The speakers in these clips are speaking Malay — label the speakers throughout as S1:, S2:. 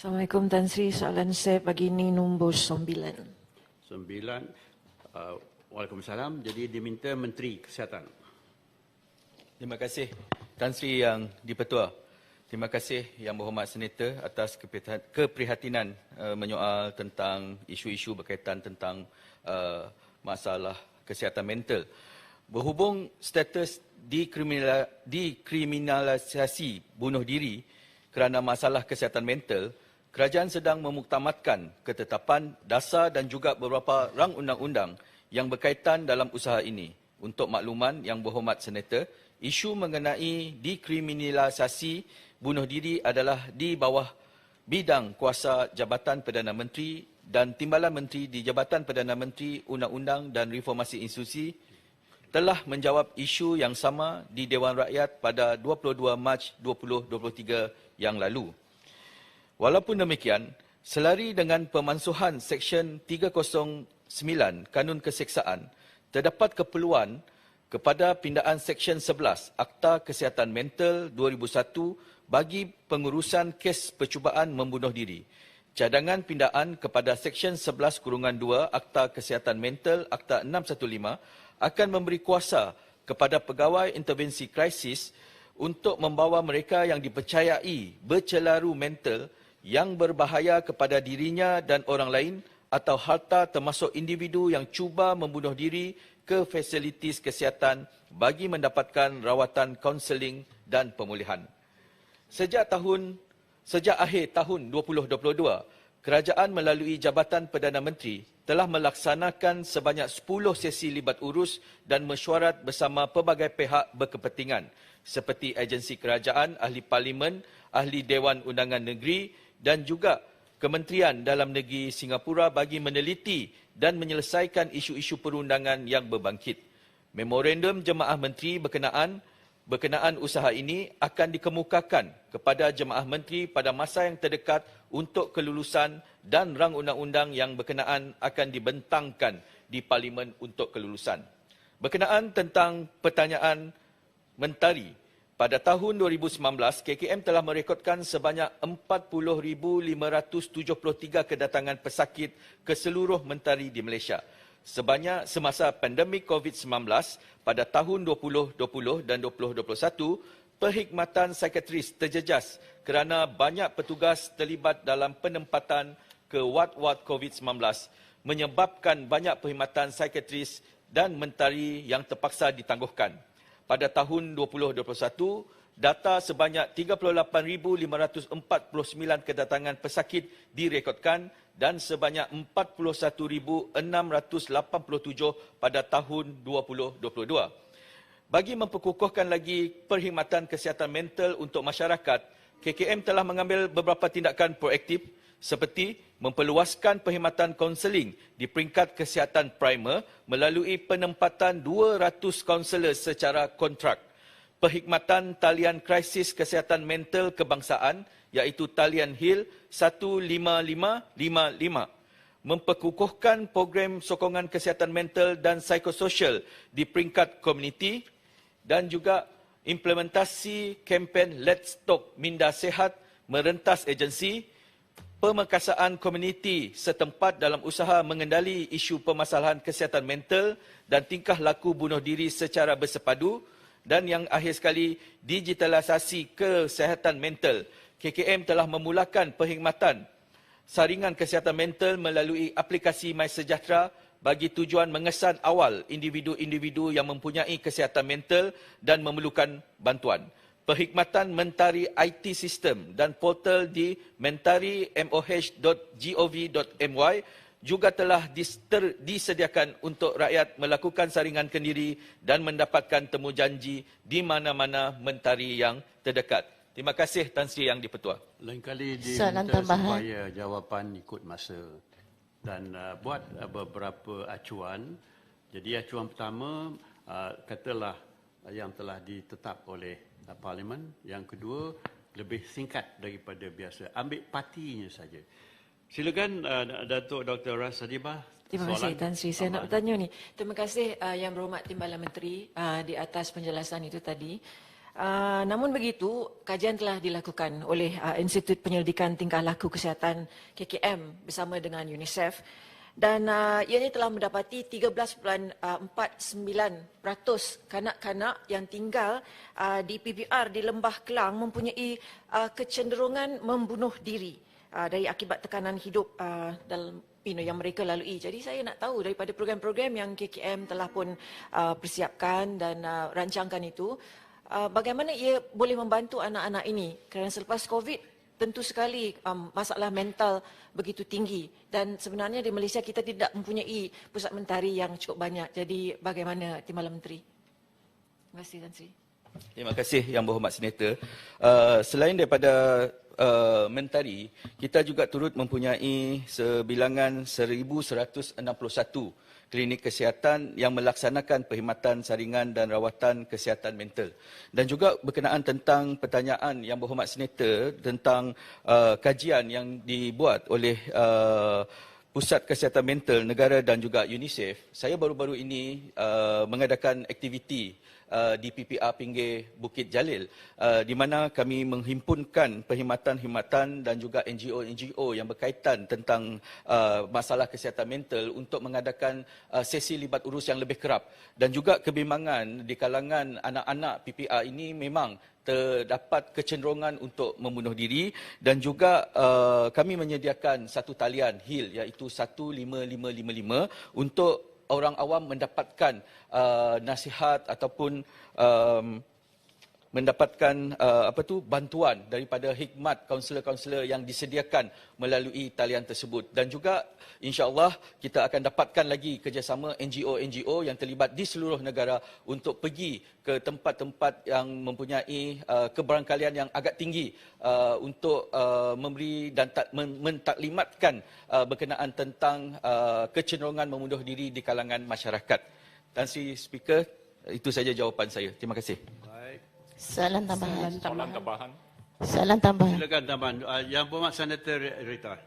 S1: Assalamualaikum Tan Sri, soalan saya pagi ini nombor 9.
S2: Waalaikumsalam. Jadi diminta Menteri Kesihatan.
S3: Terima kasih Tan Sri Yang di-Pertua. Terima kasih Yang Berhormat Senator atas keprihatinan menyoal tentang isu-isu berkaitan tentang masalah kesihatan mental. Berhubung status dekriminalisasi bunuh diri kerana masalah kesihatan mental, kerajaan sedang memuktamadkan ketetapan dasar dan juga beberapa rang undang-undang yang berkaitan dalam usaha ini. Untuk makluman Yang Berhormat Senator, isu mengenai dekriminalisasi bunuh diri adalah di bawah bidang kuasa Jabatan Perdana Menteri dan Timbalan Menteri di Jabatan Perdana Menteri Undang-Undang dan Reformasi Institusi telah menjawab isu yang sama di Dewan Rakyat pada 22 Mac 2023 yang lalu. Walaupun demikian, selari dengan pemansuhan Seksyen 309 Kanun Keseksaan, terdapat keperluan kepada pindaan Seksyen 11 Akta Kesihatan Mental 2001 bagi pengurusan kes percubaan membunuh diri. Cadangan pindaan kepada Seksyen 11-2 Akta Kesihatan Mental Akta 615 akan memberi kuasa kepada pegawai intervensi krisis untuk membawa mereka yang dipercayai bercelaru mental yang berbahaya kepada dirinya dan orang lain atau harta termasuk individu yang cuba membunuh diri ke fasilitis kesihatan bagi mendapatkan rawatan kaunseling dan pemulihan. Sejak akhir tahun 2022, kerajaan melalui Jabatan Perdana Menteri telah melaksanakan sebanyak 10 sesi libat urus dan mesyuarat bersama pelbagai pihak berkepentingan seperti agensi kerajaan, ahli parlimen, ahli Dewan Undangan Negeri dan juga Kementerian Dalam Negeri Singapura bagi meneliti dan menyelesaikan isu-isu perundangan yang berbangkit. Memorandum Jemaah Menteri berkenaan usaha ini akan dikemukakan kepada Jemaah Menteri pada masa yang terdekat untuk kelulusan dan rang undang-undang yang berkenaan akan dibentangkan di Parlimen untuk kelulusan. Berkenaan tentang pertanyaan Mentari, pada tahun 2019, KKM telah merekodkan sebanyak 40,573 kedatangan pesakit ke seluruh mentari di Malaysia. Semasa pandemik COVID-19 pada tahun 2020 dan 2021, perkhidmatan psikiatris terjejas kerana banyak petugas terlibat dalam penempatan ke wad-wad COVID-19 menyebabkan banyak perkhidmatan psikiatris dan mentari yang terpaksa ditangguhkan. Pada tahun 2021, data sebanyak 38,549 kedatangan pesakit direkodkan dan sebanyak 41,687 pada tahun 2022. Bagi memperkukuhkan lagi perkhidmatan kesihatan mental untuk masyarakat, KKM telah mengambil beberapa tindakan proaktif seperti memperluaskan perkhidmatan kaunseling di peringkat kesihatan primer melalui penempatan 200 kaunselor secara kontrak, perkhidmatan talian krisis kesihatan mental kebangsaan iaitu talian HIL 15555, memperkukuhkan program sokongan kesihatan mental dan psikososial di peringkat komuniti dan juga implementasi kempen Let's Talk Minda Sehat merentas agensi, pemerkasaan komuniti setempat dalam usaha mengendali isu permasalahan kesihatan mental dan tingkah laku bunuh diri secara bersepadu, dan yang akhir sekali, digitalisasi kesihatan mental. KKM telah memulakan perkhidmatan saringan kesihatan mental melalui aplikasi MySejahtera bagi tujuan mengesan awal individu-individu yang mempunyai kesihatan mental dan memerlukan bantuan. Perkhidmatan mentari IT sistem dan portal di mentari.moh.gov.my juga telah disediakan untuk rakyat melakukan saringan kendiri dan mendapatkan temu janji di mana-mana mentari yang terdekat. Terima kasih Tan Sri Yang di-Pertua.
S2: Lain kali diminta supaya jawapan ikut masa dan buat beberapa acuan. Jadi acuan pertama, katalah yang telah ditetap oleh Parlimen. Yang kedua, lebih singkat daripada biasa. Ambil partinya saja. Silakan Datuk Dr. Ras Hadibah.
S1: Terima kasih Tan Sri. Saya nak bertanya ni. Terima kasih Yang Berhormat Timbalan Menteri di atas penjelasan itu tadi. Namun begitu, kajian telah dilakukan oleh Institut Penyelidikan Tingkah Laku Kesihatan KKM bersama dengan UNICEF dan ianya telah mendapati 13.49% kanak-kanak yang tinggal di PPR di Lembah Kelang mempunyai kecenderungan membunuh diri dari akibat tekanan hidup dalam yang mereka lalui. Jadi saya nak tahu daripada program-program yang KKM telah pun persiapkan dan rancangkan itu, bagaimana ia boleh membantu anak-anak ini kerana selepas COVID tentu sekali masalah mental begitu tinggi dan sebenarnya di Malaysia kita tidak mempunyai pusat mentari yang cukup banyak. Jadi bagaimana Timbalan Menteri? Terima kasih Tan Sri.
S3: Terima kasih Yang Berhormat Senator. Selain daripada mentari, kita juga turut mempunyai sebilangan 1,161 klinik kesihatan yang melaksanakan perkhidmatan saringan dan rawatan kesihatan mental. Dan juga berkenaan tentang pertanyaan Yang Berhormat Senator tentang kajian yang dibuat oleh Pusat Kesihatan Mental Negara dan juga UNICEF, saya baru-baru ini mengadakan aktiviti di PPR Pinggir Bukit Jalil di mana kami menghimpunkan perkhidmatan-perkhidmatan dan juga NGO-NGO yang berkaitan tentang masalah kesihatan mental untuk mengadakan sesi libat urus yang lebih kerap. Dan juga kebimbangan di kalangan anak-anak PPR ini memang terdapat kecenderungan untuk membunuh diri dan juga kami menyediakan satu talian HEAL iaitu 15555 untuk orang awam mendapatkan nasihat ataupun mendapatkan bantuan daripada hikmat kaunselor-kaunselor yang disediakan melalui talian tersebut. Dan juga insya-Allah kita akan dapatkan lagi kerjasama NGO-NGO yang terlibat di seluruh negara untuk pergi ke tempat-tempat yang mempunyai kebarangkalian yang agak tinggi untuk memberi dan mentaklimatkan berkenaan tentang kecenderungan membunuh diri di kalangan masyarakat. Tan Sri Speaker, itu saja jawapan saya. Terima kasih.
S4: Soalan tambahan.
S2: Silakan tambahan. Yang Berhormat Senator Rita.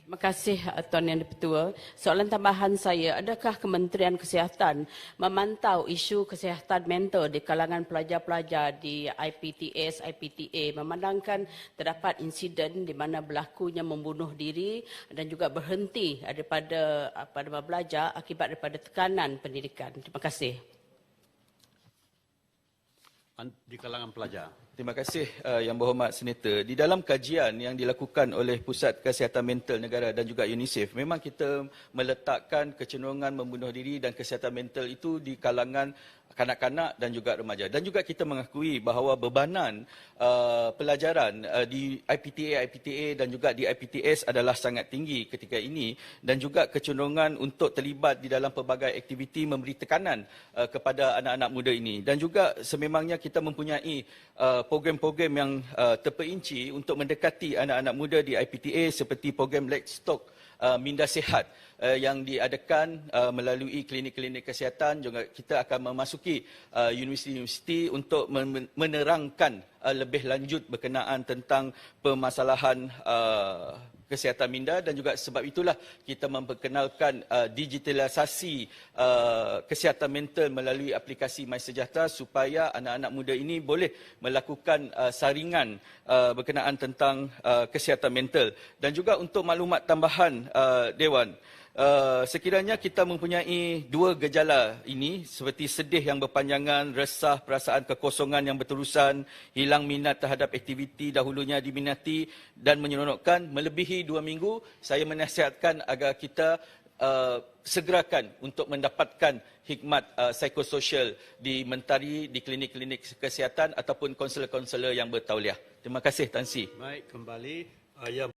S5: Terima kasih Tuan Yang Di-Pertua. Soalan tambahan saya, adakah Kementerian Kesihatan memantau isu kesihatan mental di kalangan pelajar-pelajar di IPTS, IPTA memandangkan terdapat insiden di mana berlakunya membunuh diri dan juga berhenti daripada belajar akibat daripada tekanan pendidikan. Terima kasih.
S2: Di kalangan pelajar.
S3: Terima kasih Yang Berhormat Senator. Di dalam kajian yang dilakukan oleh Pusat Kesihatan Mental Negara dan juga UNICEF, memang kita meletakkan kecenderungan membunuh diri dan kesihatan mental itu di kalangan kanak-kanak dan juga remaja. Dan juga kita mengakui bahawa bebanan pelajaran di IPTA, IPTA dan juga di IPTS adalah sangat tinggi ketika ini dan juga kecenderungan untuk terlibat di dalam pelbagai aktiviti memberi tekanan kepada anak-anak muda ini. Dan juga sememangnya kita mempunyai program-program yang terperinci untuk mendekati anak-anak muda di IPTA seperti program Let's Talk Minda Sihat yang diadakan melalui klinik-klinik kesihatan. Juga kita akan memasuki universiti-universiti untuk menerangkan lebih lanjut berkenaan tentang permasalahan kesihatan minda dan juga sebab itulah kita memperkenalkan digitalisasi kesihatan mental melalui aplikasi MySejahtera supaya anak-anak muda ini boleh melakukan saringan berkenaan tentang kesihatan mental. Dan juga untuk maklumat tambahan Dewan, sekiranya kita mempunyai dua gejala ini seperti sedih yang berpanjangan, resah, perasaan kekosongan yang berterusan, hilang minat terhadap aktiviti dahulunya diminati dan menyeronokkan melebihi 2 minggu, saya menasihatkan agar kita segerakan untuk mendapatkan hikmat psikososial di mentari, di klinik-klinik kesihatan ataupun konselor-konselor yang bertauliah. Terima kasih Tan Sri.
S2: Baik, kembali yang